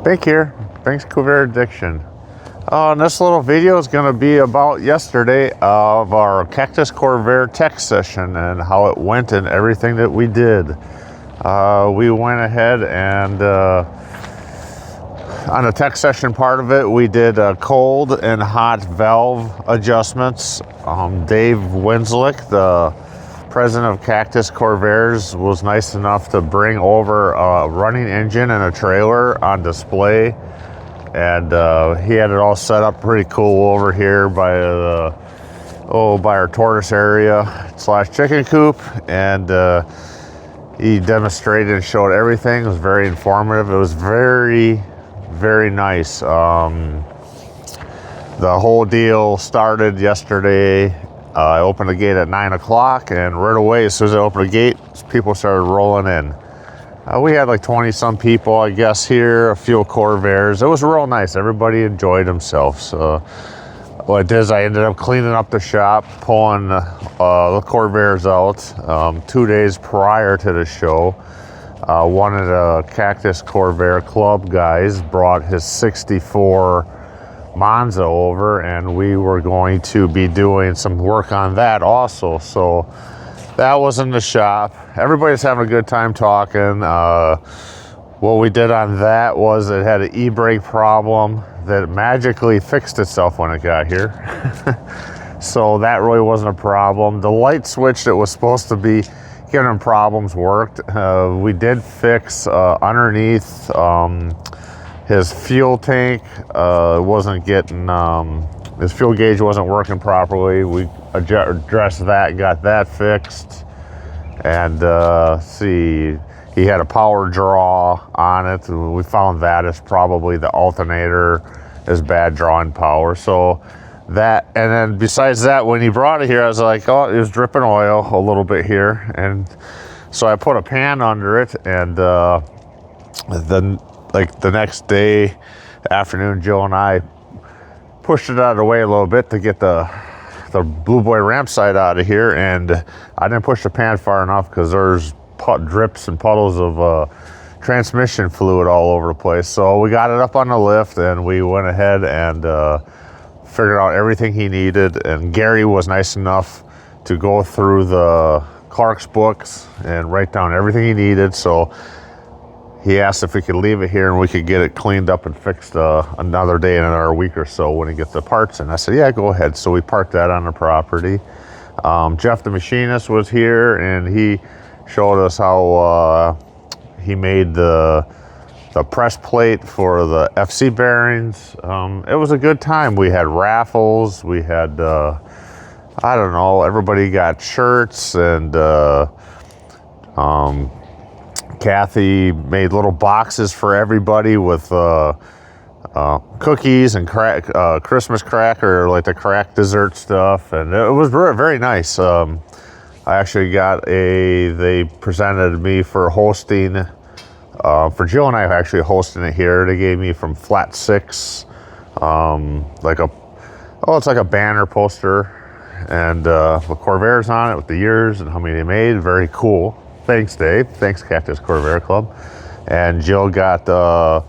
Bink here, Bink's Corvair Addiction. And this little video is going to be about yesterday of our Cactus Corvair tech session and how it went and everything that we did. We went ahead and on the tech session part of it, we did cold and hot valve adjustments. Dave Winslick, the president of Cactus Corvairs, was nice enough to bring over a running engine and a trailer on display, and he had it all set up pretty cool over here by our tortoise area / chicken coop, and he demonstrated and showed everything. It was very informative. It was very nice. The whole deal started yesterday. I opened the gate at 9 o'clock, and right away, as soon as I opened the gate, people started rolling in. We had like 20 some people, I guess, here, a few Corvairs. It was real nice. Everybody enjoyed themselves. What I did is I ended up cleaning up the shop, pulling the Corvairs out 2 days prior to the show. One of the Cactus Corvair Club guys brought his 64 Monza over, and we were going to be doing some work on that also. So that was in the shop. Everybody's having a good time talking. What we did on that was it had an e-brake problem that magically fixed itself when it got here. So that really wasn't a problem. The light switch that was supposed to be giving problems worked. We did fix underneath his fuel tank. Wasn't getting, his fuel gauge wasn't working properly. We addressed that, got that fixed. And see, he had a power draw on it. We found that is probably the alternator is bad drawing power. So that, and then besides that, when he brought it here, I was like, oh, it was dripping oil a little bit here. And so I put a pan under it, and then like the next day afternoon, Joe and I pushed it out of the way a little bit to get the Blue Boy ramp side out of here, and I didn't push the pan far enough because there's drips and puddles of transmission fluid all over the place. So we got it up on the lift, and we went ahead and figured out everything he needed, and Gary was nice enough to go through the Clark's books and write down everything he needed. So he asked if we could leave it here and we could get it cleaned up and fixed another day in another week or so when he gets the parts in. I said, yeah, go ahead. So we parked that on the property. Jeff, the machinist, was here, and he showed us how he made the press plate for the FC bearings. It was a good time. We had raffles. We had, I don't know, everybody got shirts, and Kathy made little boxes for everybody with cookies and Christmas cracker, like the crack dessert stuff, and it was very nice. I actually got they presented me for hosting, for Jill and I actually hosting it here. They gave me from Flat 6, it's like a banner poster, and with Corvairs on it with the years and how many they made. Very cool. Thanks, Dave. Thanks, Cactus Corvair Club. And Jill got a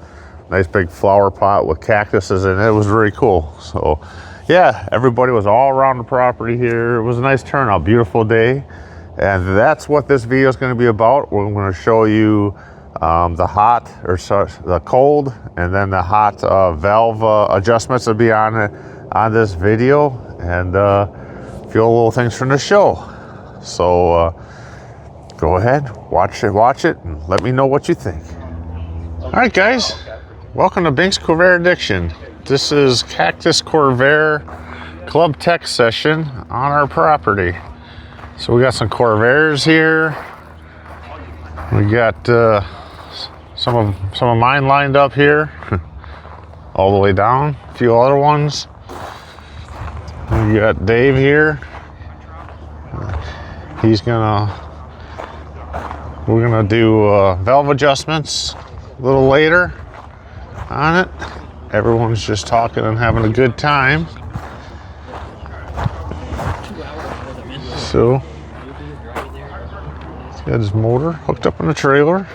nice big flower pot with cactuses in it. It was really cool. So, yeah, everybody was all around the property here. It was a nice turnout, beautiful day. And that's what this video is going to be about. We're going to show you the cold, and then the hot valve adjustments will be on this video, and a few little things from the show. So, go ahead, watch it, and let me know what you think. All right, guys, welcome to Bink's Corvair Addiction. This is Cactus Corvair Club Tech Session on our property. So we got some Corvairs here. We got some of mine lined up here, all the way down. A few other ones. We got Dave here. We're gonna do valve adjustments a little later on it. Everyone's just talking and having a good time. So, he's got his motor hooked up in the trailer.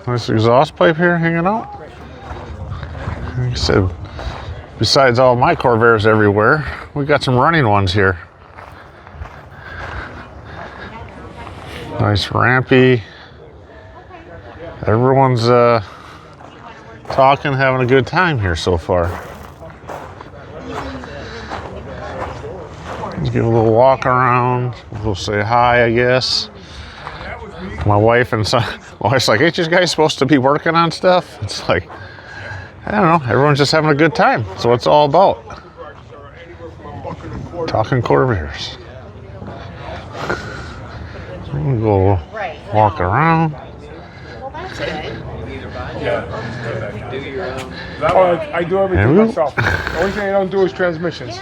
Nice exhaust pipe here hanging out. Like I said, besides all my Corvairs everywhere, we got some running ones here. Nice rampy. Everyone's talking, having a good time here so far. Let's give a little walk around. We'll say hi, I guess. My wife and son, my wife's like, ain't you guys supposed to be working on stuff? It's like, I don't know. Everyone's just having a good time. That's what it's all about. Talking Corvairs. We'll go walk around. I do everything myself. The only thing I don't do is transmissions.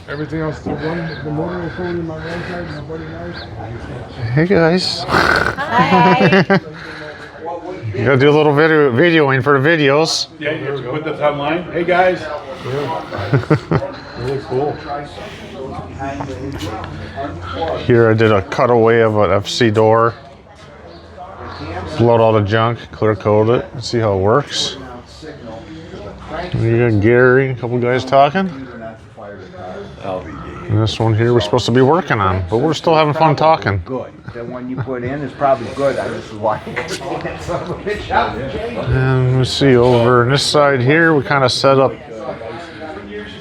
Everything else, the motor is holding my right side, my buddy knows. Hey guys. Hi. You gotta do a little videoing for the videos. Yeah, you have to put this online. Hey guys. Really cool. Here I did a cutaway of an FC door. Load all the junk, clear coat it, and see how it works. You got Gary, a couple guys talking. And this one here we're supposed to be working on, but we're still having fun talking. Good. The one you put in is probably good. I just watched it. And let's see, over on this side here, we kind of set up,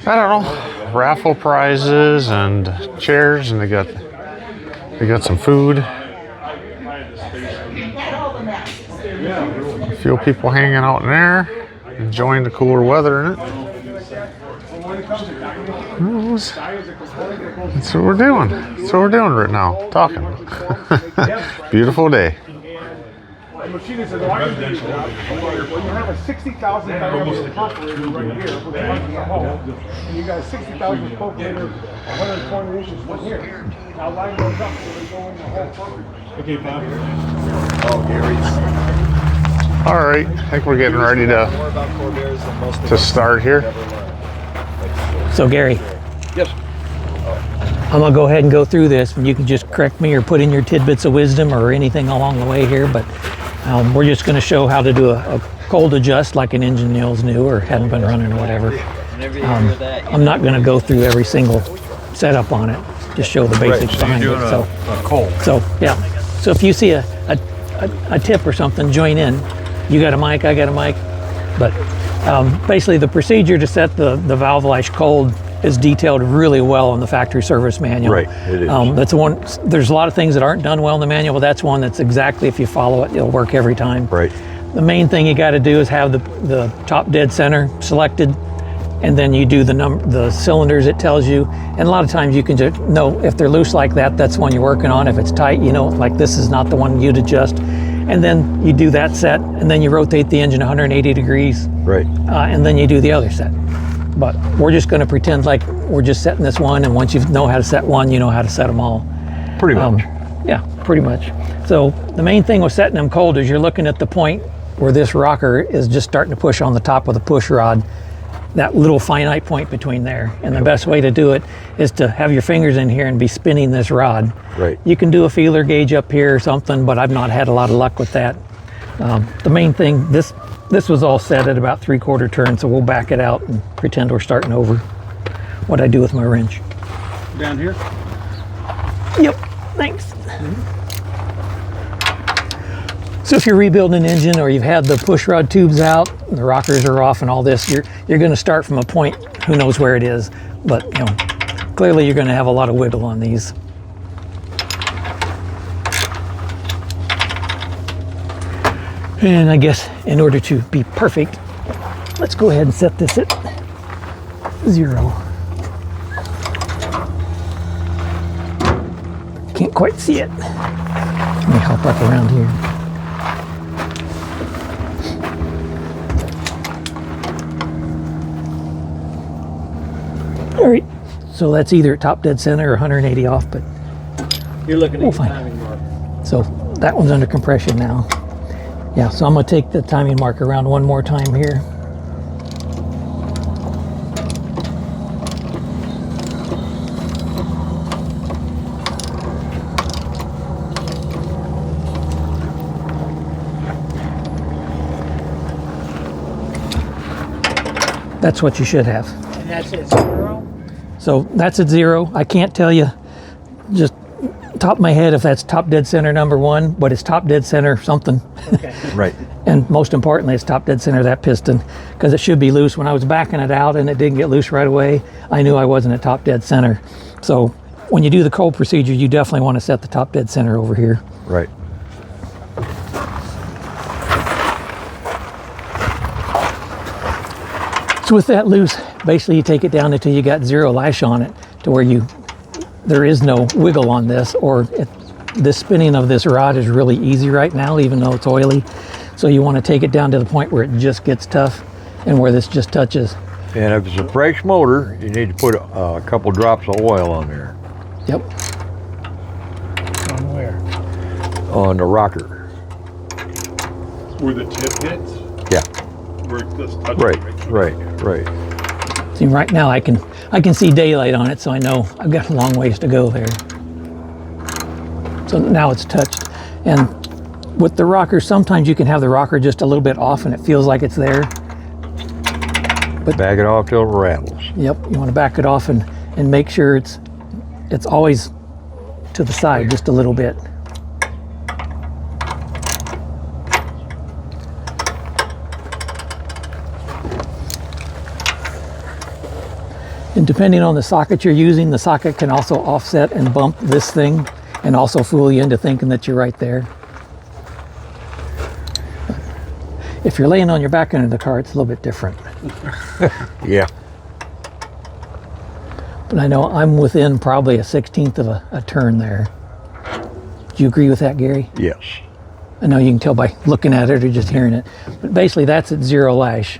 I don't know, raffle prizes and chairs, and they got some food. A few people hanging out in there, enjoying the cooler weather in it. That's what we're doing. That's what we're doing right now, talking. Beautiful day. The machine says, well, I can do that. When you have a 60,000 diameter perforator right here with a bunch of hole, and you got a 60,000 perforator 120 inches from here. Now line those up so they go in the whole perforator. Okay, Bob. Oh, Gary's. All right, I think we're getting ready to start here. So Gary, Yes. I'm gonna go ahead and go through this, and you can just correct me or put in your tidbits of wisdom or anything along the way here. But we're just going to show how to do a cold adjust like an engine neil's new or hadn't been running or whatever. I'm not going to go through every single setup on it. Just show the basics behind it. So cold. So yeah. So if you see a tip or something, join in. You got a mic, I got a mic. But basically, the procedure to set the valve lash cold is detailed really well in the factory service manual. Right, it is. That's one. There's a lot of things that aren't done well in the manual, but that's one that's exactly, if you follow it, it'll work every time. Right. The main thing you got to do is have the top dead center selected, and then you do the cylinders it tells you. And a lot of times you can just know if they're loose like that, that's the one you're working on. If it's tight, you know, like this is not the one you'd adjust. And then you do that set, and then you rotate the engine 180 degrees. Right. And then you do the other set. But we're just going to pretend like we're just setting this one, and once you know how to set one, you know how to set them all. Pretty much. Yeah, pretty much. So the main thing with setting them cold is you're looking at the point where this rocker is just starting to push on the top of the push rod, that little finite point between there. And the best way to do it is to have your fingers in here and be spinning this rod. Right. You can do a feeler gauge up here or something, but I've not had a lot of luck with that. The main thing, this was all set at about 3/4 turn, so we'll back it out and pretend we're starting over. What I do with my wrench. Down here? Yep, thanks. So if you're rebuilding an engine or you've had the push rod tubes out, and the rockers are off and all this, you're going to start from a point, who knows where it is, but you know, clearly you're going to have a lot of wiggle on these. And I guess in order to be perfect, let's go ahead and set this at 0. Can't quite see it. Let me hop up around here. All right, so that's either at top dead center or 180 off, but You're looking we'll find it. So that one's under compression now. Yeah, so I'm gonna take the timing marker around one more time here. That's what you should have. And that's at 0? So that's at 0. I can't tell you just top of my head if that's top dead center number 1, but it's top dead center something. Okay. Right. And most importantly, it's top dead center of that piston, because it should be loose. When I was backing it out and it didn't get loose right away, I knew I wasn't at top dead center. So when you do the cold procedure, you definitely want to set the top dead center over here. Right. So with that loose, basically you take it down until you got 0 lash on it, to where there is no wiggle on this, or the spinning of this rod is really easy right now, even though it's oily. So you want to take it down to the point where it just gets tough and where this just touches. And if it's a fresh motor, you need to put a couple drops of oil on there, Yep. On where? on the rocker. Where the tip hits, Yeah, where it just touches. right. See, right now I can see daylight on it, so I know I've got a long ways to go there. So now it's touched. And with the rocker, sometimes you can have the rocker just a little bit off and it feels like it's there. Back it off till it rattles. Yep, you want to back it off and make sure it's always to the side just a little bit. And depending on the socket you're using, the socket can also offset and bump this thing and also fool you into thinking that you're right there. If you're laying on your back under the car, it's a little bit different. Yeah. But I know I'm within probably a 1/16 of a turn there. Do you agree with that, Gary? Yes. I know you can tell by looking at it or just hearing it. But basically that's at 0 lash.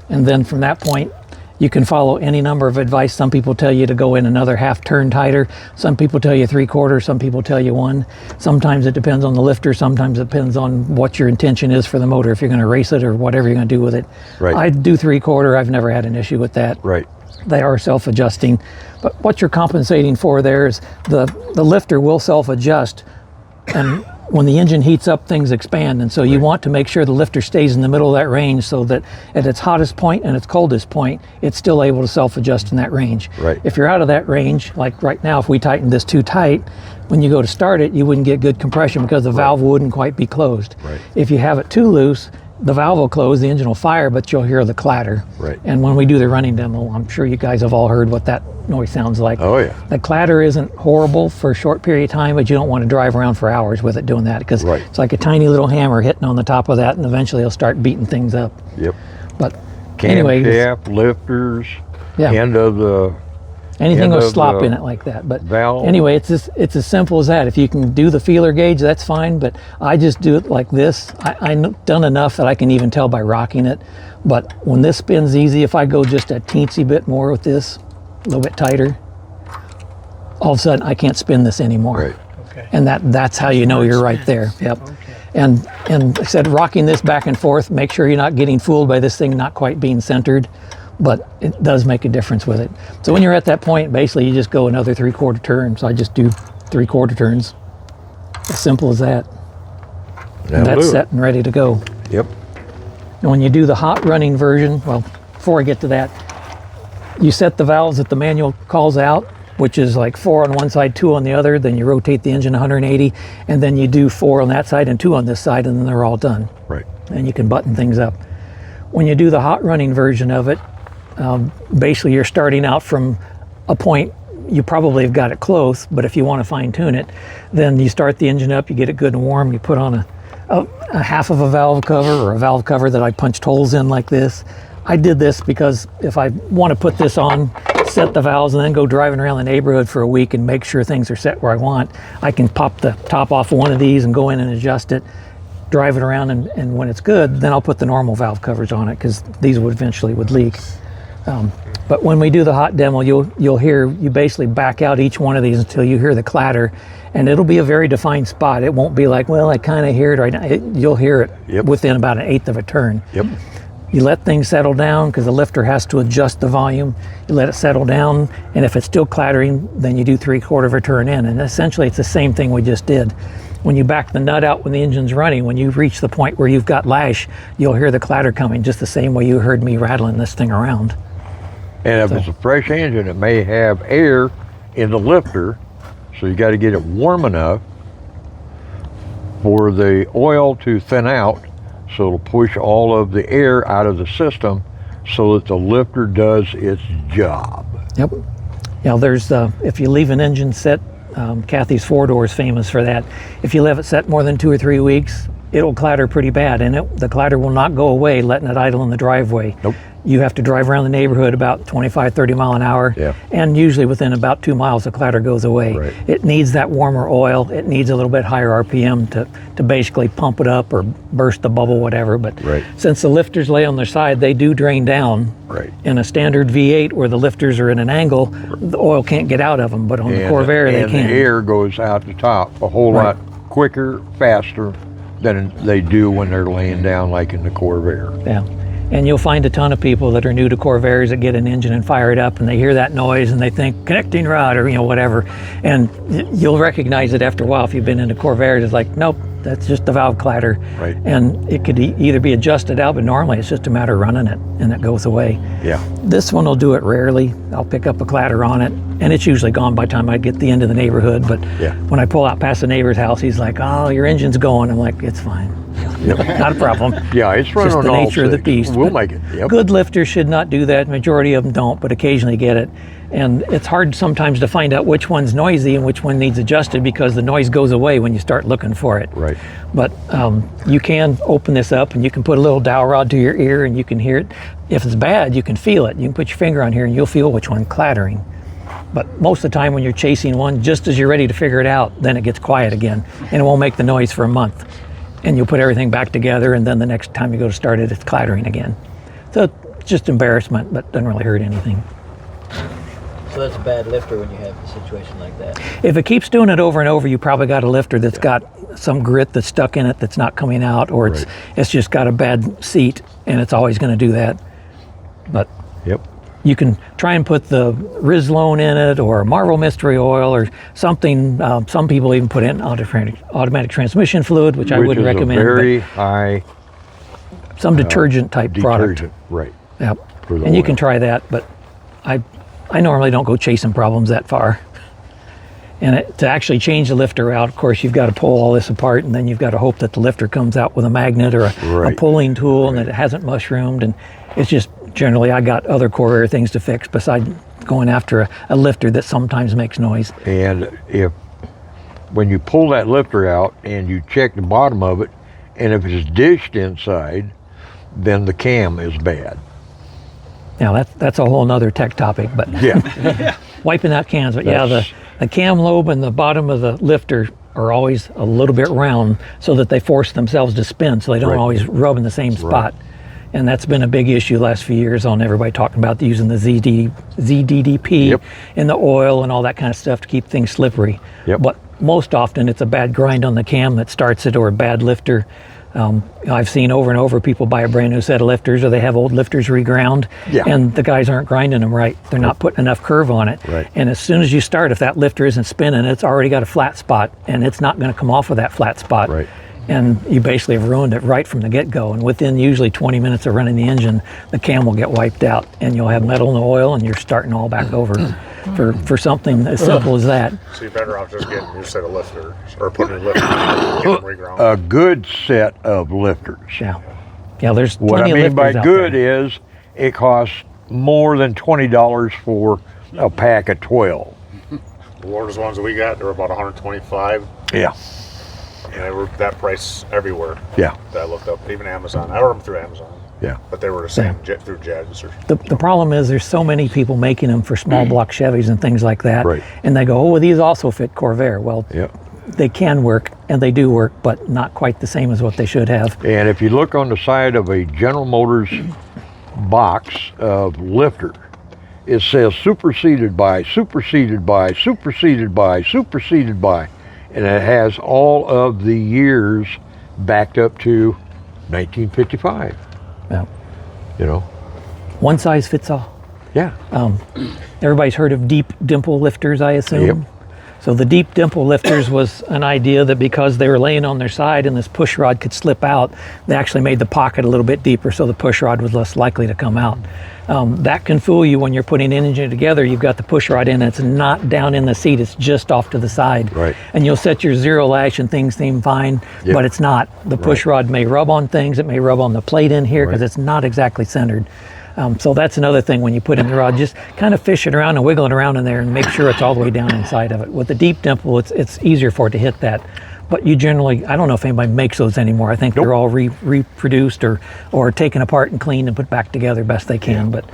And then from that point, you can follow any number of advice. Some people tell you to go in another half turn tighter. Some people tell you 3/4. Some people tell you 1. Sometimes it depends on the lifter. Sometimes it depends on what your intention is for the motor, if you're going to race it or whatever you're going to do with it. Right. I do 3/4. I've never had an issue with that. Right. They are self-adjusting. But what you're compensating for there is the lifter will self-adjust. And when the engine heats up, things expand. And so you want to make sure the lifter stays in the middle of that range, so that at its hottest point and its coldest point, it's still able to self-adjust in that range. Right. If you're out of that range, like right now, if we tightened this too tight, when you go to start it, you wouldn't get good compression because the valve wouldn't quite be closed. Right. If you have it too loose, the valve will close, the engine will fire, but you'll hear the clatter. Right. And when we do the running demo, I'm sure you guys have all heard what that noise sounds like. Oh, yeah. The clatter isn't horrible for a short period of time, but you don't want to drive around for hours with it doing that, because Right. it's like a tiny little hammer hitting on the top of that, and eventually it'll start beating things up. Yep. But anyway, Camshaft, lifters, Yeah. end of the anything end with of slop the in it like that. But valve. anyway, it's as simple as that. If you can do the feeler gauge, that's fine, but I just do it like this. I've done enough that I can even tell by rocking it. But when this spins easy, if I go just a teensy bit more with this, a little bit tighter, all of a sudden I can't spin this anymore. Right. Okay. And that's how you know you're right there. Yep. Okay. And I said, rocking this back and forth, make sure you're not getting fooled by this thing not quite being centered, but it does make a difference with it. So when you're at that point, basically you just go another 3/4 turn. So I just do 3/4 turns. As simple as that. And That'll that's do it. set and ready to go. Yep. And when you do the hot running version, well, before I get to that, you set the valves that the manual calls out, which is like 4 on one side, 2 on the other. Then you rotate the engine 180, and then you do 4 on that side and 2 on this side, and then they're all done. Right. And you can button things up. When you do the hot running version of it, basically you're starting out from a point, you probably have got it close, but if you want to fine tune it, then you start the engine up, you get it good and warm, you put on a half of a valve cover, or a valve cover that I punched holes in like this. I did this because if I want to put this on, set the valves, and then go driving around the neighborhood for a week and make sure things are set where I want, I can pop the top off of one of these and go in and adjust it, drive it around, and when it's good, then I'll put the normal valve covers on it, because these would eventually leak. But when we do the hot demo, you'll hear, you basically back out each one of these until you hear the clatter, and it'll be a very defined spot. It won't be like, well, I kind of hear it right now. You'll hear it Yep. within about 1/8 of a turn. Yep. You let things settle down, because the lifter has to adjust the volume. You let it settle down, and if it's still clattering, then you do 3/4 of a turn in. And essentially it's the same thing we just did. when you back the nut out when the engine's running, when you reach the point where you've got lash, you'll hear the clatter coming just the same way you heard me rattling this thing around. And if it's a fresh engine, it may have air in the lifter, so you got to get it warm enough for the oil to thin out, so it'll push all of the air out of the system so that the lifter does its job. Yep. Yeah, there's if you leave an engine set, Kathy's 4-door is famous for that. If you leave it set more than 2 or 3 weeks, it'll clatter pretty bad, and the clatter will not go away letting it idle in the driveway. Nope. You have to drive around the neighborhood about 25, 30 mile an hour, Yeah. and usually within about 2 miles the clatter goes away. Right. It needs that warmer oil. It needs a little bit higher RPM to basically pump it up or burst the bubble, whatever. But Right. since the lifters lay on their side, they do drain down. Right. In a standard V8 where the lifters are in an angle, the oil can't get out of them, but on the Corvair they can. And the air goes out the top a whole Right. lot quicker, faster than they do when they're laying down like in the Corvair. Yeah. And you'll find a ton of people that are new to Corvairs that get an engine and fire it up and they hear that noise and they think connecting rod or whatever. And you'll recognize it after a while if you've been into Corvairs. It's like, nope, that's just the valve clatter. Right. And it could either be adjusted out, but normally it's just a matter of running it and it goes away. Yeah. This one will do it rarely. I'll pick up a clatter on it and it's usually gone by the time I get to the end of the neighborhood. But Yeah. when I pull out past the neighbor's house, he's like, oh, your engine's going. I'm like, it's fine. Not a problem. Yeah, it's running Just on the all nature of the six. beast. We'll but make it. Yep. Good lifters should not do that. Majority of them don't, but occasionally get it. And it's hard sometimes to find out which one's noisy and which one needs adjusted because the noise goes away when you start looking for it. Right. But you can open this up and you can put a little dowel rod to your ear and you can hear it. If it's bad, you can feel it. You can put your finger on here and you'll feel which one's clattering. But most of the time when you're chasing one, just as you're ready to figure it out, then it gets quiet again and it won't make the noise for a month. And you'll put everything back together and then the next time you go to start it, it's clattering again. So it's just embarrassment, but doesn't really hurt anything. So that's a bad lifter when you have a situation like that. If it keeps doing it over and over, you probably got a lifter that's got some grit that's stuck in it that's not coming out, or it's just got a bad seat and it's always going to do that. But Yep. you can try and put the Rizlone in it or Marvel Mystery Oil or something. Some people even put in automatic transmission fluid, which I wouldn't recommend. A very high Some detergent type product. detergent. Right. Yep. For the And you oil. can try that, but I normally don't go chasing problems that far. And to actually change the lifter out, of course, you've got to pull all this apart, and then you've got to hope that the lifter comes out with a magnet or a Right. pulling tool and that it hasn't mushroomed. And it's just generally, I got other Corvair things to fix besides going after a lifter that sometimes makes noise. And when you pull that lifter out and you check the bottom of it, and if it's dished inside, then the cam is bad. Now that's a whole nother tech topic, but Yeah. wiping out cams. But yeah, the cam lobe and the bottom of the lifter are always a little bit round so that they force themselves to spin, so they don't Right. always rub in the same spot. And that's been a big issue the last few years on everybody talking about using the ZDDP Yep. in the oil and all that kind of stuff to keep things slippery. Yep. But most often it's a bad grind on the cam that starts it, or a bad lifter. I've seen over and over people buy a brand new set of lifters, or they have old lifters reground, Yeah. and the guys aren't grinding them right. They're not putting enough curve on it. Right. And as soon as you start, if that lifter isn't spinning, it's already got a flat spot, and it's not going to come off of that flat spot. Right. And you basically have ruined it right from the get-go. And within usually 20 minutes of running the engine, the cam will get wiped out, and you'll have metal in the oil, and you're starting all back over for something as simple as that. So you're better off just getting a new set of lifters or putting a lifter get them reground. A good set of lifters. Yeah. Yeah, there's What I plenty mean of by lifters out good there. is it costs more than $20 for a pack of 12. The largest ones that we got, they were about 125, Yeah. and they were that price everywhere Yeah. that I looked up, even Amazon. I ordered them through Amazon, Yeah. but they were the same through Jeds. Or, The problem is there's so many people making them for small block Chevys and things like that. Right. And they go, oh, well, these also fit Corvair. Well, Yep. they can work, and they do work, but not quite the same as what they should have. And if you look on the side of a General Motors box of lifter, it says superseded by, superseded by, superseded by, superseded by, and it has all of the years backed up to 1955. Yeah. You know? One size fits all. Yeah. Everybody's heard of deep dimple lifters, I assume. Yep. So the deep dimple lifters was an idea that because they were laying on their side and this push rod could slip out, they actually made the pocket a little bit deeper so the push rod was less likely to come out. That can fool you when you're putting an engine together. You've got the push rod in, it's not down in the seat, it's just off to the side. Right. And you'll set your zero lash and things seem fine, Yep. but it's not. The push rod may rub on things, it may rub on the plate in here because Right. it's not exactly centered. So that's another thing when you put in the rod, just kind of fish it around and wiggle it around in there and make sure it's all the way down inside of it. With the deep dimple, it's easier for it to hit that. But you generally, I don't know if anybody makes those anymore. I think they're all reproduced or taken apart and cleaned and put back together best they can. But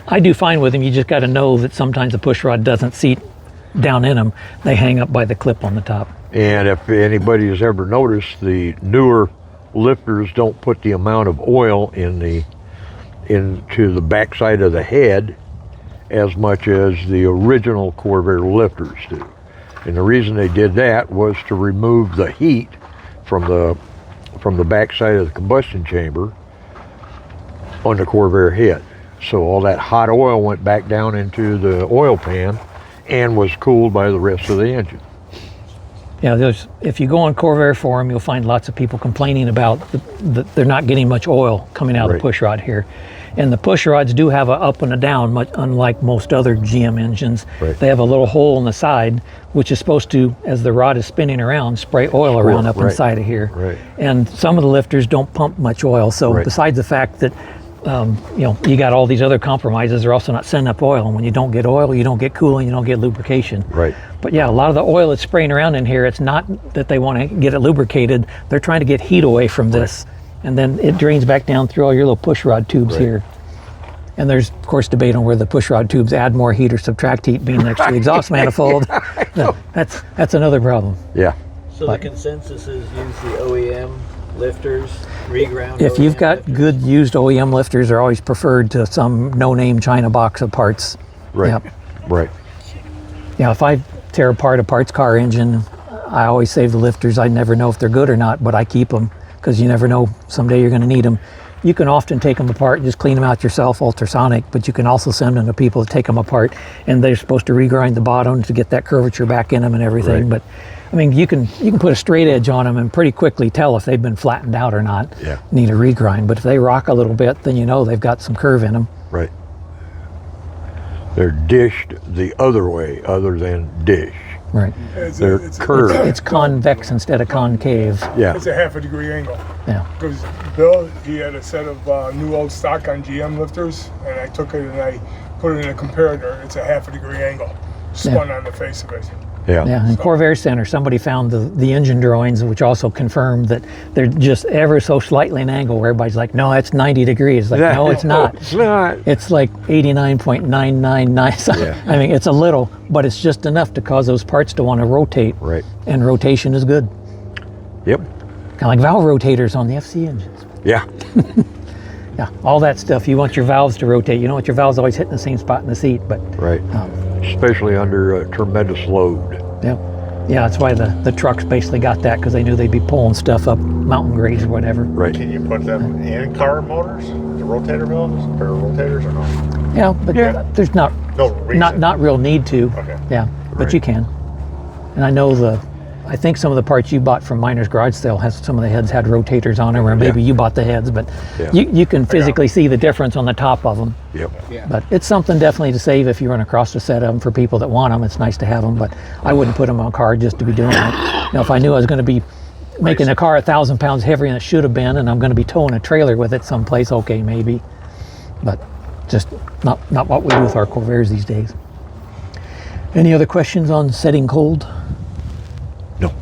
I do fine with them. You just got to know that sometimes the push rod doesn't seat down in them. They hang up by the clip on the top. And if anybody has ever noticed, the newer lifters don't put the amount of oil into the backside of the head as much as the original Corvair lifters do. And the reason they did that was to remove the heat from the backside of the combustion chamber on the Corvair head. So all that hot oil went back down into the oil pan and was cooled by the rest of the engine. Yeah, if you go on Corvair forum, you'll find lots of people complaining about that they're not getting much oil coming out of the push rod here. And the push rods do have a up and a down, much unlike most other GM engines. Right. They have a little hole in the side, which is supposed to, as the rod is spinning around, spray oil around up inside of here. Right. And some of the lifters don't pump much oil. So besides the fact that you got all these other compromises, they're also not sending up oil. And when you don't get oil, you don't get cooling, you don't get lubrication. Right. But yeah, a lot of the oil that's spraying around in here, it's not that they want to get it lubricated. They're trying to get heat away from this. And then it drains back down through all your little push rod tubes here. And there's, of course, debate on whether the push rod tubes add more heat or subtract heat being next to the exhaust manifold. That's another problem. Yeah. So the consensus is use the OEM lifters, reground. If you've OEM got lifters. good used OEM lifters, they're always preferred to some no-name China box of parts. Right. Yep. Right. Yeah, if I tear apart a parts car engine, I always save the lifters. I never know if they're good or not, but I keep them because you never know, someday you're going to need them. You can often take them apart and just clean them out yourself, ultrasonic, but you can also send them to people to take them apart, and they're supposed to regrind the bottom to get that curvature back in them and everything. Right. But I mean, you can put a straight edge on them and pretty quickly tell if they've been flattened out or not. Yeah. Need a regrind, but if they rock a little bit, then you know they've got some curve in them. Right. They're dished the other way, other than dish. Right. They're curved. It's convex instead of concave. Yeah. It's a half a degree angle. Yeah. Because Bill, he had a set of new old stock on GM lifters, and I took it and I put it in a comparator. It's a half a degree angle, spun on the face of it. Yeah. Yeah, in Corvair Center, somebody found the engine drawings, which also confirmed that they're just ever so slightly an angle where everybody's like, no, it's 90 degrees. Like, no, it's not. It's not. It's like 89.999. Yeah. I mean, it's a little, but it's just enough to cause those parts to want to rotate. Right. And rotation is good. Yep. Kind of like valve rotators on the FC engines. Yeah. Yeah, all that stuff. You want your valves to rotate. You don't want your valves always hitting the same spot in the seat, but Right. Especially under a tremendous load. yeah. Yeah, that's why the trucks basically got that, because they knew they'd be pulling stuff up mountain grades or whatever. Right. Can you put them in car motors, the rotator valves, or rotators, or no? Yeah, but there's not No reason. not real need to. Okay. Yeah, but you can. And I know I think some of the parts you bought from Miner's Garage Sale has some of the heads had rotators on them, or maybe you bought the heads, but Yeah. you can physically see the difference on the top of them. Yep. But it's something definitely to save if you run across a set of them for people that want them. It's nice to have them, but I wouldn't put them on a car just to be doing it. You know, if I knew I was going to be making a car 1,000 pounds heavier than it should have been, and I'm going to be towing a trailer with it someplace, okay, maybe. But just not what we do with our Corvairs these days. Any other questions on setting cold? No.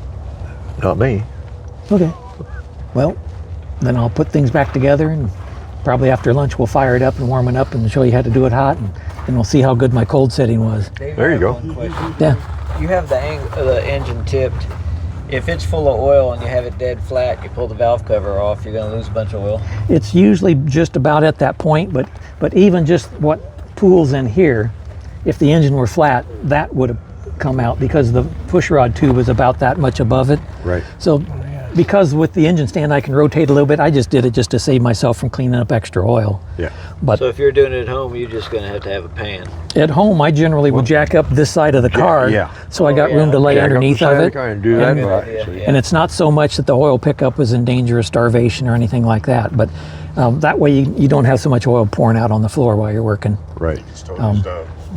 Not me. Okay. Well, then I'll put things back together, and probably after lunch we'll fire it up and warm it up and show you how to do it hot, and then we'll see how good my cold setting was. Dave, There I you have go. one question. Yeah. You have the engine tipped. If it's full of oil and you have it dead flat, you pull the valve cover off, you're going to lose a bunch of oil. It's usually just about at that point, but even just what pools in here, if the engine were flat, that would have come out because the push rod tube is about that much above it. Right. So because with the engine stand I can rotate a little bit, I just did it just to save myself from cleaning up extra oil. Yeah. But So if you're doing it at home, you're just going to have a pan. at home, I generally will jack up this side of the car, so I got room to lay underneath of it. And do that And- right. See? And it's not so much that the oil pickup is in danger of starvation or anything like that, but that way you don't have so much oil pouring out on the floor while you're working. Right.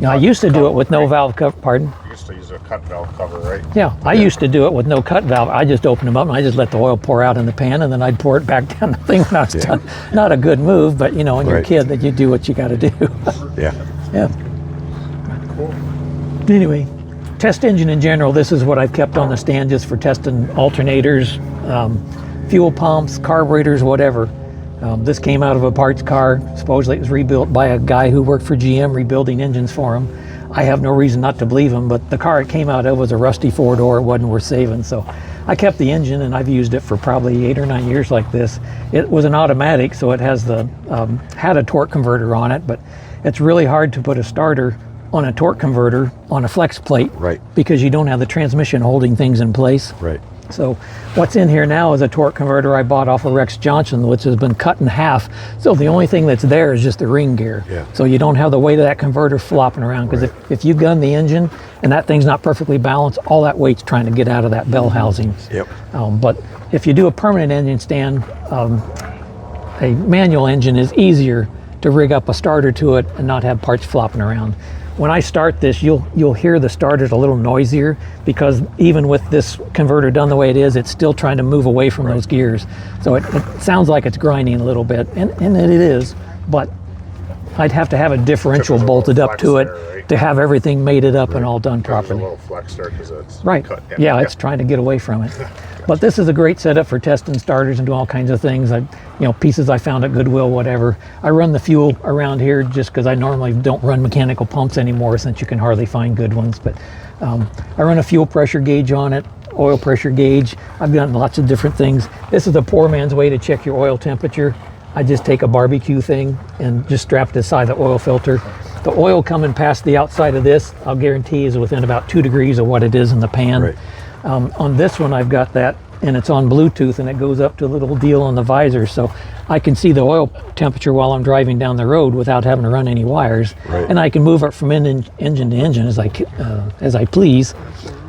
I used to do it with no valve cover, pardon? You used to use a cut valve cover, right? Yeah, I used to do it with no cut valve. I just opened them up and I just let the oil pour out in the pan, and then I'd pour it back down the thing when I was done. Not a good move, but when you're a Right. kid, that you do what you got to do. Yeah. Yeah. Anyway, test engine in general, this is what I've kept on the stand just for testing alternators, fuel pumps, carburetors, whatever. This came out of a parts car. Supposedly it was rebuilt by a guy who worked for GM rebuilding engines for him. I have no reason not to believe him, but the car it came out of was a rusty four-door. It wasn't worth saving, so I kept the engine, and I've used it for probably 8 or 9 years like this. It was an automatic, so it has had a torque converter on it, but it's really hard to put a starter on a torque converter on a flex plate, Right. because you don't have the transmission holding things in place. Right. So what's in here now is a torque converter I bought off of Rex Johnson, which has been cut in half. So the only thing that's there is just the ring gear. Yeah. So you don't have the weight of that converter flopping around, because if you gun the engine and that thing's not perfectly balanced, all that weight's trying to get out of that bell housing. Yep. But if you do a permanent engine stand, a manual engine is easier to rig up a starter to it and not have parts flopping around. When I start this, you'll hear the starters a little noisier, because even with this converter done the way it is, it's still trying to move away from those gears. So it sounds like it's grinding a little bit, and it is, but I'd have to have a differential There's a bolted little up to flex it there, right? to have everything mated up and all done There's a properly. little flex there because it's Right. cut. Yeah, it's trying to get away from it. But this is a great setup for testing starters and doing all kinds of things. Pieces I found at Goodwill, whatever. I run the fuel around here just because I normally don't run mechanical pumps anymore, since you can hardly find good ones. But I run a fuel pressure gauge on it, oil pressure gauge. I've done lots of different things. This is a poor man's way to check your oil temperature. I just take a barbecue thing and just strap it aside the oil filter. The oil coming past the outside of this, I'll guarantee, is within about 2 degrees of what it is in the pan. Right. On this one, I've got that, and it's on Bluetooth, and it goes up to a little deal on the visor, so I can see the oil temperature while I'm driving down the road without having to run any wires. Right. And I can move it from engine to engine as I please.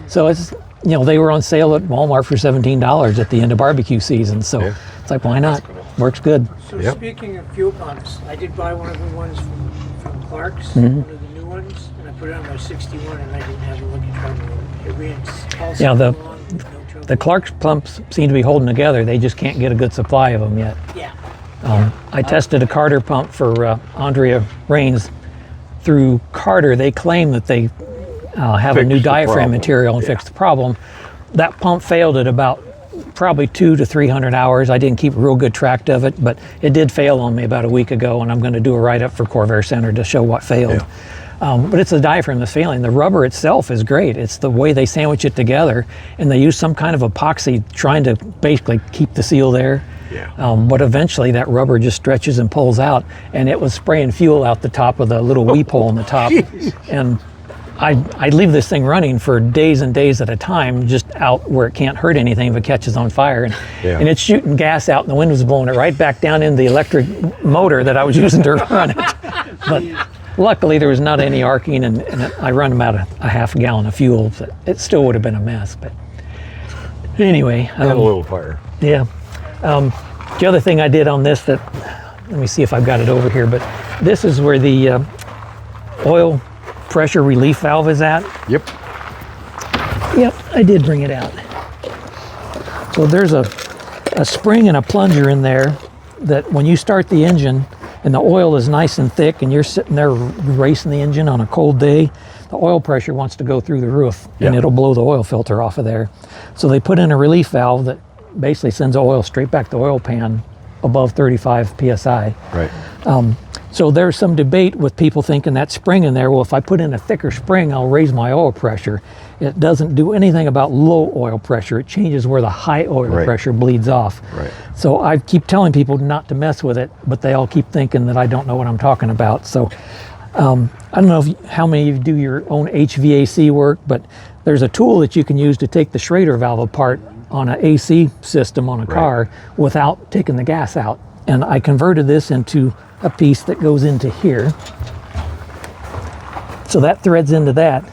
So it's they were on sale at Walmart for $17 at the end of barbecue season, so it's like, why not? Works good. So Yep. speaking of fuel pumps, I did buy one of the ones from Clark's, one of the new ones, and I put it on my 61, and I didn't have a lucky trouble. It ran all Yeah, summer long with no trouble. The Clark's pumps seem to be holding together. They just can't get a good supply of them yet. Yeah. I tested a Carter pump for Andrea Rains. Through Carter, they claim that they have a Fixed new the diaphragm problem. material and fixed the problem. That pump failed at about probably 200 to 300 hours. I didn't keep real good track of it, but it did fail on me about a week ago, and I'm going to do a write-up for Corvair Center to show what failed. But it's the diaphragm that's failing. The rubber itself is great. It's the way they sandwich it together, and they use some kind of epoxy trying to basically keep the seal there. But eventually that rubber just stretches and pulls out, and it was spraying fuel out the top of the little weep hole in the top. And I leave this thing running for days and days at a time, just out where it can't hurt anything if it catches on fire. And it's shooting gas out, and the wind was blowing it right back down in the electric motor that I was using to run it. But luckily there was not any arcing, and I run about a half a gallon of fuel. But it still would have been a mess. But anyway. And a little fire. Yeah. The other thing I did on this let me see if I've got it over here, but this is where the oil pressure relief valve is at. Yep. Yep, I did bring it out. So there's a spring and a plunger in there that when you start the engine and the oil is nice and thick and you're sitting there racing the engine on a cold day, the oil pressure wants to go through the roof and it'll blow the oil filter off of there. So they put in a relief valve that basically sends the oil straight back to the oil pan above 35 psi. Right. So there's some debate with people thinking that spring in there, well, if I put in a thicker spring, I'll raise my oil pressure. It doesn't do anything about low oil pressure. It changes where the high oil pressure bleeds off. Right. So I keep telling people not to mess with it, but they all keep thinking that I don't know what I'm talking about. So I don't know how many of you do your own HVAC work, but there's a tool that you can use to take the Schrader valve apart on an AC system on a car without taking the gas out. And I converted this into a piece that goes into here. So that threads into that.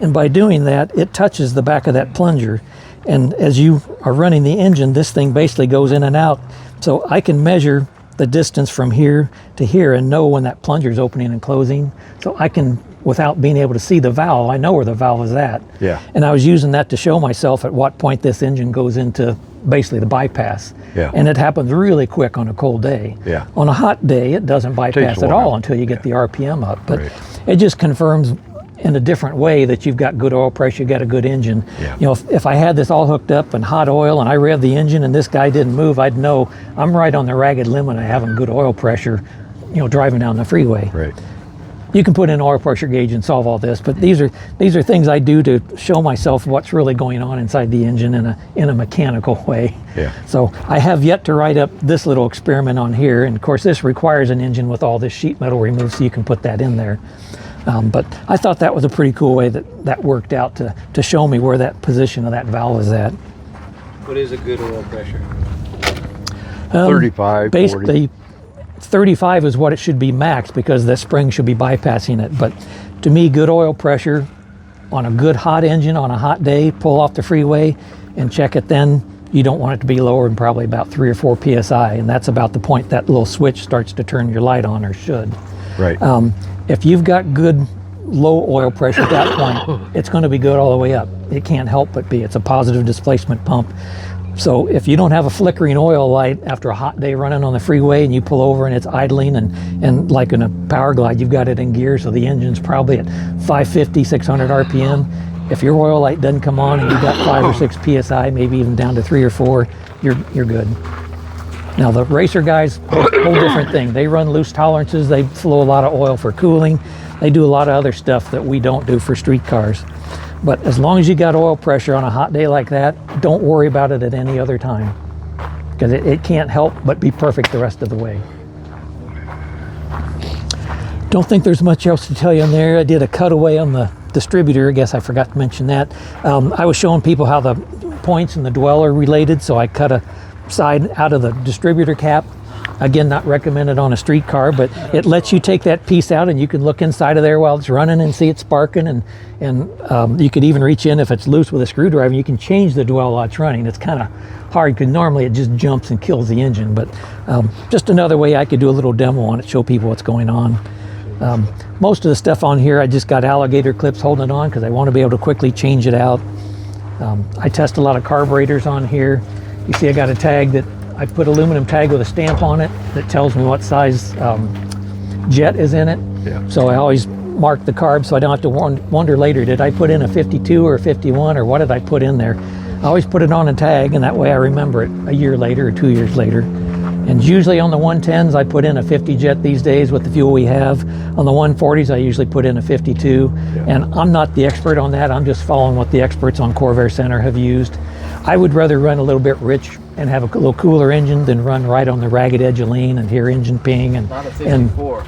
And by doing that, it touches the back of that plunger. And as you are running the engine, this thing basically goes in and out. So I can measure the distance from here to here and know when that plunger is opening and closing. So I can, without being able to see the valve, I know where the valve is at. Yeah. And I was using that to show myself at what point this engine goes into basically the bypass. Yeah. And it happens really quick on a cold day. Yeah. On a hot day, it doesn't bypass a at while. all until you get the RPM up. But Right. it just confirms in a different way that you've got good oil pressure, you've got a good engine. Yeah. You know, if I had this all hooked up and hot oil and I revved the engine and this guy didn't move, I'd know I'm right on the ragged limit of having good oil pressure, you know, driving down the freeway. Right. You can put in an oil pressure gauge and solve all this, but these are things I do to show myself what's really going on inside the engine in a mechanical way. Yeah. So I have yet to write up this little experiment on here, and of course this requires an engine with all this sheet metal removed, so you can put that in there. But I thought that was a pretty cool way that worked out to show me where that position of that valve is at. What is a good oil pressure? 35, 40. Basically, 35 is what it should be max because the spring should be bypassing it. But to me, good oil pressure on a good hot engine on a hot day, pull off the freeway and check it then. You don't want it to be lower than probably about 3 or 4 PSI. And that's about the point that little switch starts to turn your light on, or should. Right. If you've got good low oil pressure at that point, it's going to be good all the way up. It can't help but be. It's a positive displacement pump. So if you don't have a flickering oil light after a hot day running on the freeway and you pull over and it's idling and like in a Power Glide, you've got it in gear, so the engine's probably at 550, 600 RPM. If your oil light doesn't come on and you've got 5 or 6 PSI, maybe even down to 3 or 4, you're good. Now the racer guys, whole different thing. They run loose tolerances, they flow a lot of oil for cooling, they do a lot of other stuff that we don't do for street cars. But as long as you got oil pressure on a hot day like that, don't worry about it at any other time, because it can't help but be perfect the rest of the way. Don't think there's much else to tell you in there. I did a cutaway on the distributor. I guess I forgot to mention that. I was showing people how the points and the dwell are related, so I cut a side out of the distributor cap. Again, not recommended on a street car, but it lets you take that piece out and you can look inside of there while it's running and see it sparking, and you could even reach in if it's loose with a screwdriver and you can change the dwell while it's running. It's kind of hard because normally it just jumps and kills the engine, but just another way I could do a little demo on it, show people what's going on. Most of the stuff on here I just got alligator clips holding it on because I want to be able to quickly change it out. I test a lot of carburetors on here. You see I got a tag that I put aluminum tag with a stamp on it that tells me what size jet is in it. Yeah. So I always mark the carb so I don't have to wonder later, did I put in a 52 or a 51 or what did I put in there? I always put it on a tag, and that way I remember it a year later or 2 years later. And usually on the 110s I put in a 50 jet these days with the fuel we have. On the 140s I usually put in a 52. And I'm not the expert on that, I'm just following what the experts on Corvair Center have used. I would rather run a little bit rich and have a little cooler engine than run right on the ragged edge of lean and hear engine ping. Not a 54.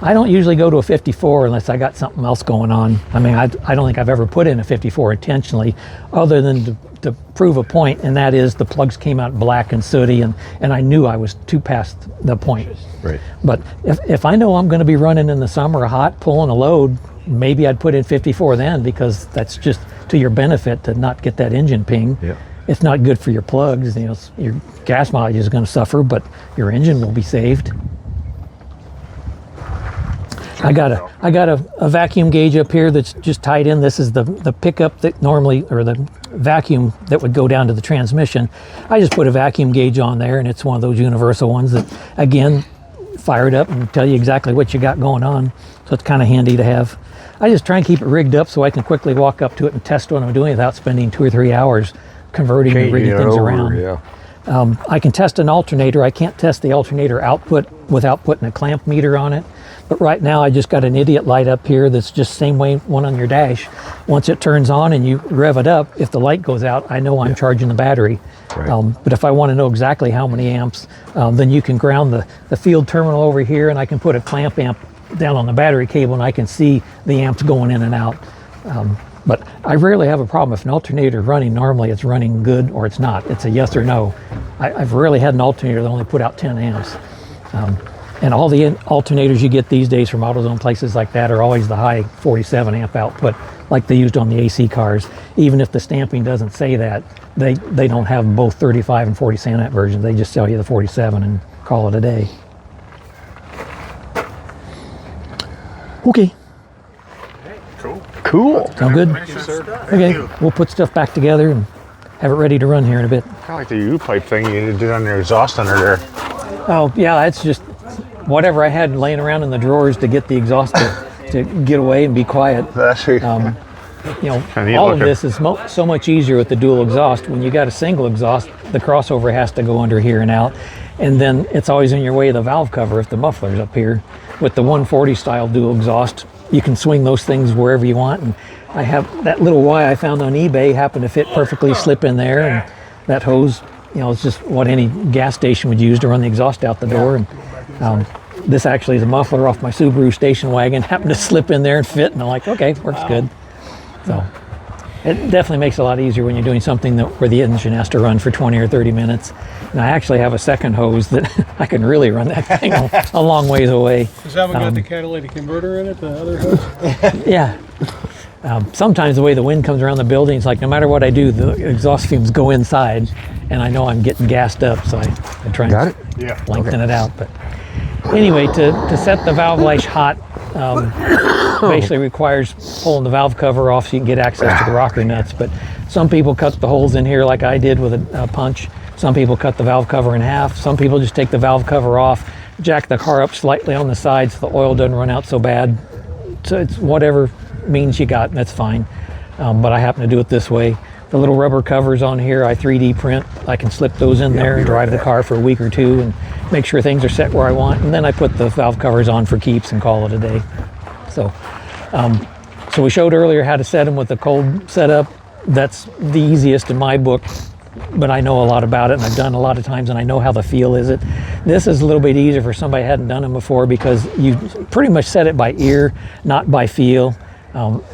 I don't usually go to a 54 unless I got something else going on. I mean, I don't think I've ever put in a 54 intentionally, other than to prove a point, and that is the plugs came out black and sooty, and I knew I was too past the point. Right. But if I know I'm going to be running in the summer hot, pulling a load, maybe I'd put in 54 then, because that's just to your benefit to not get that engine ping. Yeah. It's not good for your plugs. You know, your gas mileage is going to suffer, but your engine will be saved. I got a vacuum gauge up here that's just tied in. This is the pickup that normally, or the vacuum that would go down to the transmission. I just put a vacuum gauge on there, and it's one of those universal ones that, again, fire it up and tell you exactly what you got going on. So it's kind of handy to have. I just try and keep it rigged up so I can quickly walk up to it and test what I'm doing without spending 2 or 3 hours converting and rigging things around. Yeah. I can test an alternator. I can't test the alternator output without putting a clamp meter on it. But right now I just got an idiot light up here that's just same way one on your dash. Once it turns on and you rev it up, if the light goes out, I know I'm charging the battery. Right. But if I want to know exactly how many amps, then you can ground the field terminal over here, and I can put a clamp amp down on the battery cable, and I can see the amps going in and out. But I rarely have a problem. If an alternator is running, normally it's running good or it's not. It's a yes or no. I've rarely had an alternator that only put out 10 amps. And all the alternators you get these days from AutoZone, places like that, are always the high 47 amp output like they used on the AC cars. Even if the stamping doesn't say that, they don't have both 35 and 40 amp versions. They just sell you the 47 and call it a day. Okay. Cool. Sound good? Okay, we'll put stuff back together and have it ready to run here in a bit. Kind of like the U-pipe thing you did on your exhaust under there. Oh, yeah, it's just whatever I had laying around in the drawers to get the exhaust to get away and be quiet. That's You know, all of this is so much easier with the dual exhaust. When you got a single exhaust, the crossover has to go under here and out, and then it's always in your way of the valve cover if the muffler's up here. With the 140 style dual exhaust, you can swing those things wherever you want. And I have that little Y I found on eBay happened to fit perfectly, slip in there, and that hose, you know, it's just what any gas station would use to run the exhaust out the door. And this actually is a muffler off my Subaru station wagon, happened to slip in there and fit, and I'm like, okay, works good. So it definitely makes it a lot easier when you're doing something where the engine has to run for 20 or 30 minutes. And I actually have a second hose that I can really run that thing a long ways away. Does that one got the catalytic converter in it, the other hose? Yeah. Sometimes the way the wind comes around the building, it's like no matter what I do, the exhaust fumes go inside, and I know I'm getting gassed up, so I try and lengthen it out. But anyway, to set the valve lash hot, basically requires pulling the valve cover off so you can get access to the rocker nuts. But some people cut the holes in here like I did with a punch. Some people cut the valve cover in half. Some people just take the valve cover off, jack the car up slightly on the side so the oil doesn't run out so bad. So it's whatever means you got, that's fine. But I happen to do it this way. The little rubber covers on here, I 3D print. I can slip those in there and drive the car for a week or two and make sure things are set where I want. And then I put the valve covers on for keeps and call it a day. So we showed earlier how to set them with the cold setup. That's the easiest in my book, but I know a lot about it and I've done a lot of times and I know how the feel is it. This is a little bit easier for somebody who hadn't done them before because you pretty much set it by ear, not by feel.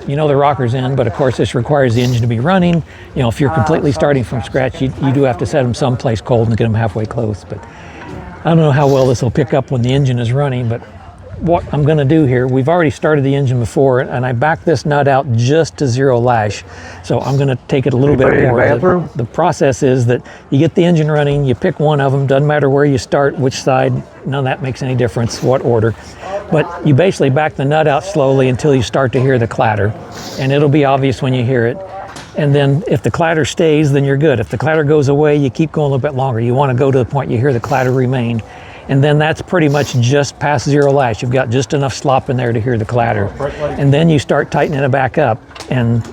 You know the rocker's in, but of course this requires the engine to be running. You know, if you're completely starting from scratch, you do have to set them someplace cold and get them halfway close. But I don't know how well this will pick up when the engine is running, but what I'm going to do here, we've already started the engine before, and I backed this nut out just to 0 lash. So I'm going to take it a little bit more. The process is that you get the engine running, you pick one of them, doesn't matter where you start, which side, none of that makes any difference, what order. But you basically back the nut out slowly until you start to hear the clatter, and it'll be obvious when you hear it. And then if the clatter stays, then you're good. If the clatter goes away, you keep going a little bit longer. You want to go to the point you hear the clatter remain. And then that's pretty much just past 0 lash. You've got just enough slop in there to hear the clatter. And then you start tightening it back up. And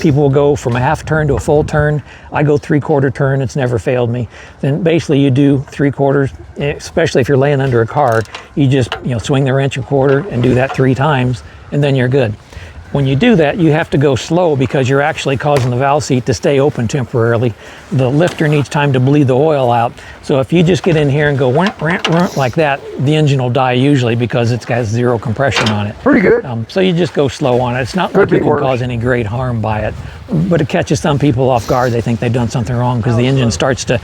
people will go from a half turn to a full turn. I go 3/4 turn, it's never failed me. Then basically you do 3/4, especially if you're laying under a car, you just swing the wrench 1/4 and do that 3 times, and then you're good. When you do that, you have to go slow because you're actually causing the valve seat to stay open temporarily. The lifter needs time to bleed the oil out. So if you just get in here and go rant, rant, rant like that, the engine will die usually because it's got 0 compression on it. Pretty good. So you just go slow on it. It's not like you can cause any great harm by it, but it catches some people off guard. They think they've done something wrong because the engine starts to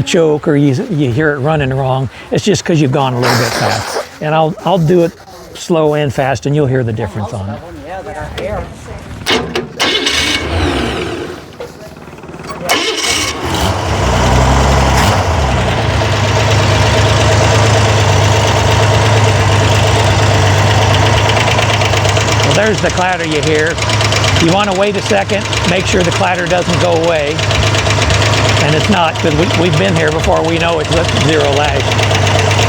choke, or you hear it running wrong. It's just because you've gone a little bit fast. And I'll do it slow and fast, and you'll hear the difference on it. Well, there's the clatter you hear. You want to wait a second, make sure the clatter doesn't go away. And it's not, because we've been here before, we know it's 0 lash.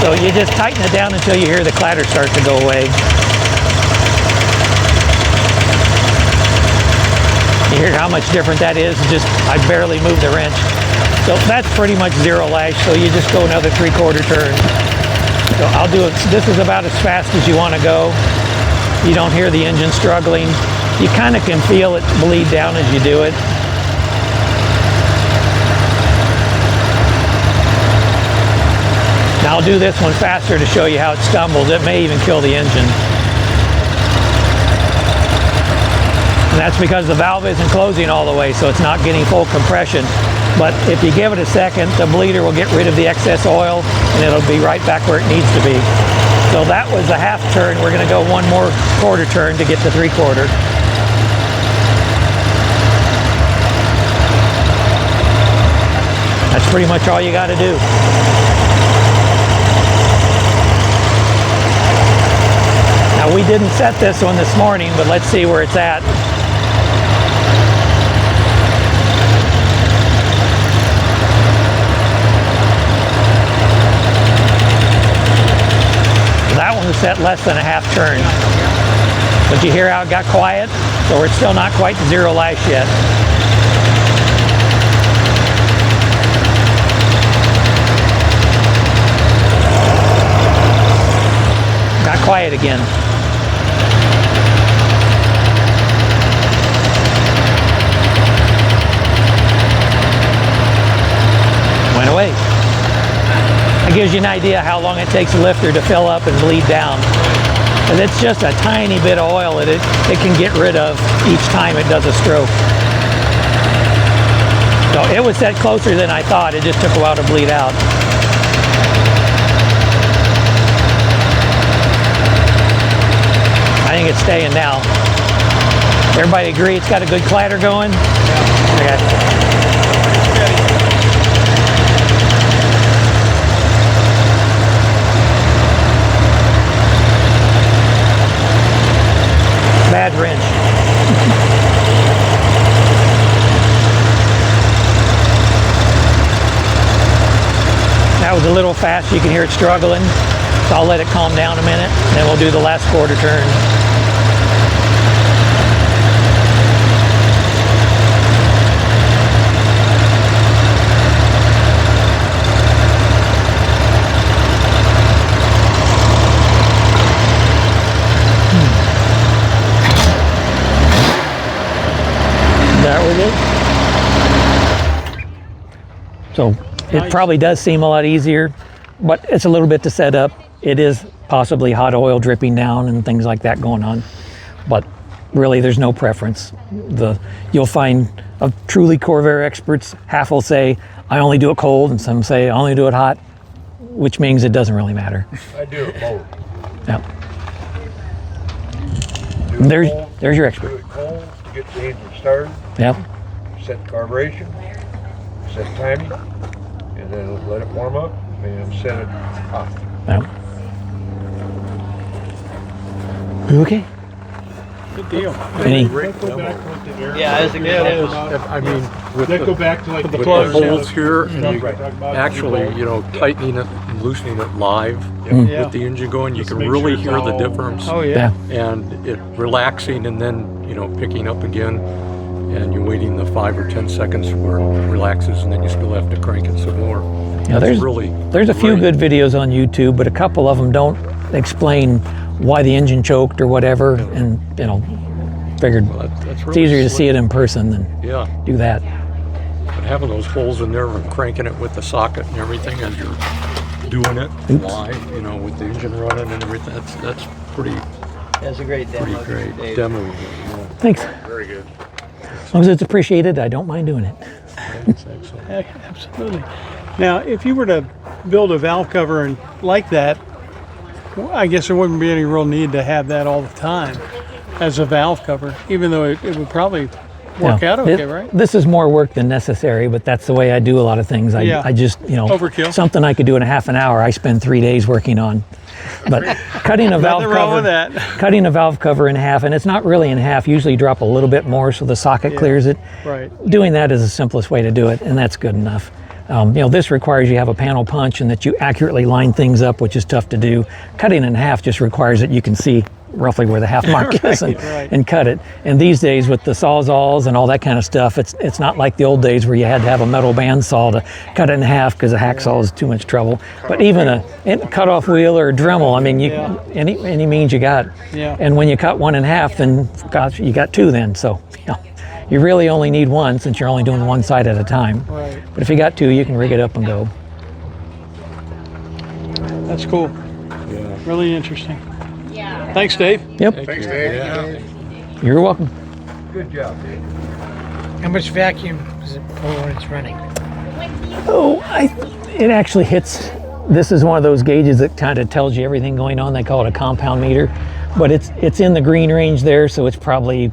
So you just tighten it down until you hear the clatter start to go away. You hear how much different that is? Just, I barely moved the wrench. So that's pretty much 0 lash, so you just go another 3/4 turn. So I'll do it, this is about as fast as you want to go. You don't hear the engine struggling. You kind of can feel it bleed down as you do it. Now I'll do this one faster to show you how it stumbles. It may even kill the engine. And that's because the valve isn't closing all the way, so it's not getting full compression. But if you give it a second, the bleeder will get rid of the excess oil and it'll be right back where it needs to be. So that was a half turn. We're going to go one more quarter turn to get to 3/4. That's pretty much all you got to do. Now we didn't set this one this morning, but let's see where it's at. That one was set less than a half turn. But you hear how it got quiet? So we're still not quite to 0 lash yet. Got quiet again. Went away. That gives you an idea how long it takes a lifter to fill up and bleed down. And it's just a tiny bit of oil that it can get rid of each time it does a stroke. So it was set closer than I thought. It just took a while to bleed out. I think it's staying now. Everybody agree it's got a good clatter going? Yeah. Okay. Bad wrench. That was a little fast. You can hear it struggling. So I'll let it calm down a minute, then we'll do the last quarter turn. That was it. So it probably does seem a lot easier, but it's a little bit to set up. It is possibly hot oil dripping down and things like that going on, but really there's no preference. You'll find of truly Corvair experts, half will say I only do it cold and some say I only do it hot, which means it doesn't really matter. I do it both. Yeah. There's your expert. Do it cold, get the engine started, Yep. set carburation, set timing, and then let it warm up and set it hot. Yep. Okay. Good deal. Any? Yeah, it's a good I mean, with Does that go back to like the with plug the holes here, and you Right. actually, tightening it and loosening it live Yeah. with the engine going, you Just can make really sure hear it's the all- difference. Oh Yeah. And it relaxing and then, picking up again, and you're waiting the 5 or 10 seconds where it relaxes, and then you still have to crank it some more. Yeah, It's there's a few great. good videos on YouTube, but a couple of them don't explain why the engine choked or whatever, and figured That's it's really easier to slick. see it in person than Yeah, do that. but having those holes in there and cranking it with the socket and everything as you're doing it live, with the engine running and everything, that's pretty That's a great demo. great Dave. demo. Thanks. Very good. As long as it's appreciated, I don't mind doing it. That's excellent. Heck, absolutely. Now, if you were to build a valve cover and like that, well, I guess there wouldn't be any real need to have that all the time as a valve cover, even though it would probably work Yeah. out okay, right? This is more work than necessary, but that's the way I do a lot of things. Yeah. I just, Overkill. something I could do in a half an hour, I spend 3 days working on. But cutting a valve Nothing wrong cover, with that. cutting a valve cover in half, and it's not really in half. Usually drop a little bit more so the socket clears it. Right. Doing that is the simplest way to do it, and that's good enough. This requires you have a panel punch and that you accurately line things up, which is tough to do. Cutting in half just requires that you can see roughly where the half mark is and cut it. And these days with the Sawzalls and all that kind of stuff, it's not like the old days where you had to have a metal bandsaw to cut it in half because a hacksaw is too much trouble. But even a cut-off wheel or a Dremel, any means you got. Yeah. And when you cut one in half, then gosh, you got two then. So you really only need one since you're only doing one side at a time. Right. But if you got two, you can rig it up and go. That's cool. Yeah. Really interesting. Thanks, Dave. Yep, Thanks, Dave. Yeah. you're welcome. Good job, Dave. How much vacuum does it pull when it's running? Oh, it actually hits. This is one of those gauges that kind of tells you everything going on. They call it a compound meter, but it's in the green range there, so it's probably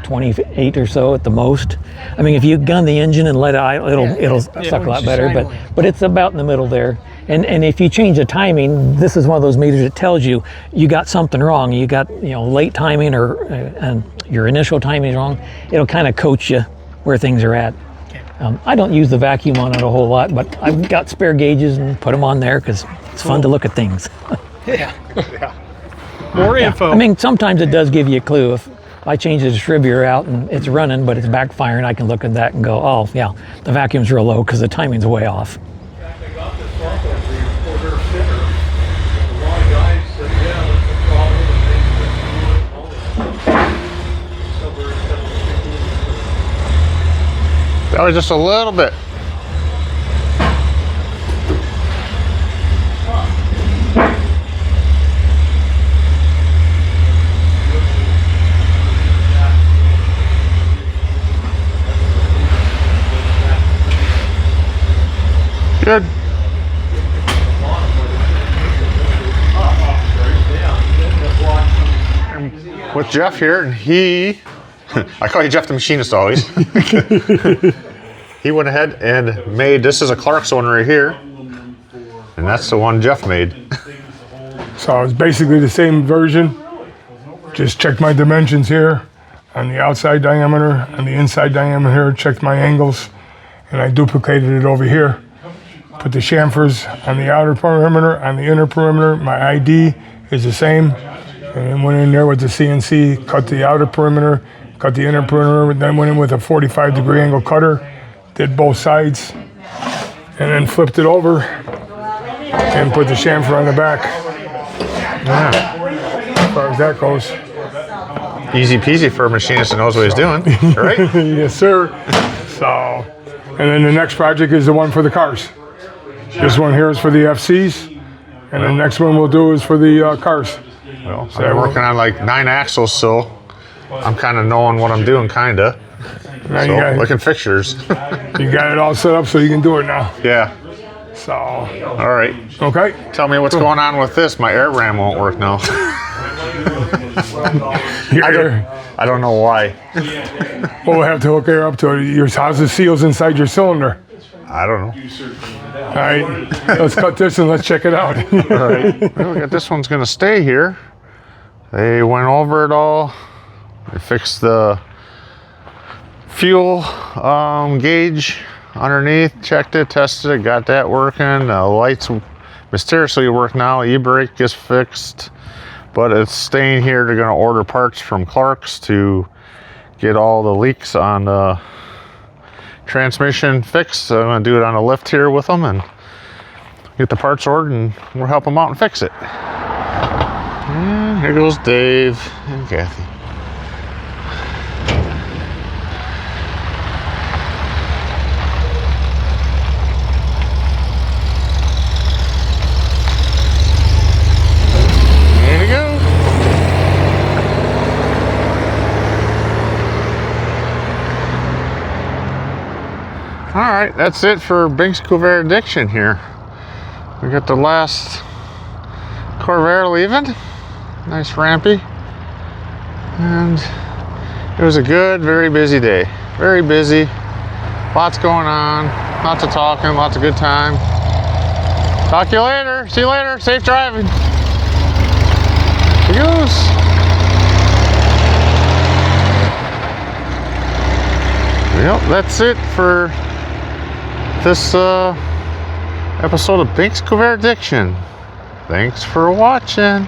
28 or so at the most. I mean, if you gun the engine and let it, it'll suck a lot better, but it's about in the middle there. And if you change the timing, this is one of those meters that tells you got something wrong. You got late timing or and your initial timing is wrong. It'll kind of coach you where things are at. I don't use the vacuum on it a whole lot, but I've got spare gauges and put them on there because it's fun to look at things. More info. I mean, sometimes it does give you a clue. If I change the distributor out and it's running, but it's backfiring, I can look at that and go, oh yeah, the vacuum's real low because the timing's way off. That was just a little bit. Good. I'm with Jeff here, and he, I call you Jeff the Machinist always. He went ahead and made, this is a Clark's one right here, and that's the one Jeff made. So it's basically the same version. Just checked my dimensions here on the outside diameter and the inside diameter, checked my angles, and I duplicated it over here. Put the chamfers on the outer perimeter, on the inner perimeter. My ID is the same. And then went in there with the CNC, cut the outer perimeter, cut the inner perimeter, then went in with a 45-degree angle cutter, did both sides, and then flipped it over and put the chamfer on the back. Yeah. As far as that goes. Easy peasy for a machinist that knows what he's doing, right? Yes, sir. So, and then the next project is the one for the cars. This one here is for the FCs, and the next one we'll do is for the cars. Well, so I'm working on like 9 axles, so I'm kind of knowing what I'm doing, kind of. So, looking fixtures. You got it all set up so you can do it now. Yeah. So. All right. Okay. Tell me what's going on with this. My air ram won't work now. I don't know why. Well, we'll have to hook air up to it. How's the seals inside your cylinder? I don't know. All right. Let's cut this and let's check it out. All right. Well, we got this one's going to stay here. They went over it all. They fixed the fuel gauge underneath, checked it, tested it, got that working. The lights mysteriously work now. E-brake is fixed, but it's staying here. They're going to order parts from Clark's to get all the leaks on the transmission fixed. So I'm going to do it on a lift here with them and get the parts ordered, and we'll help them out and fix it. And here goes Dave and Kathy. All right, that's it for Bink's Corvair Addiction here. We got the last Corvair leaving. Nice rampy. And it was a good, very busy day. Very busy. Lots going on. Lots of talking, lots of good time. Talk to you later. See you later. Safe driving. Here goes. Yep, that's it for this episode of Bink's Corvair Addiction. Thanks for watching.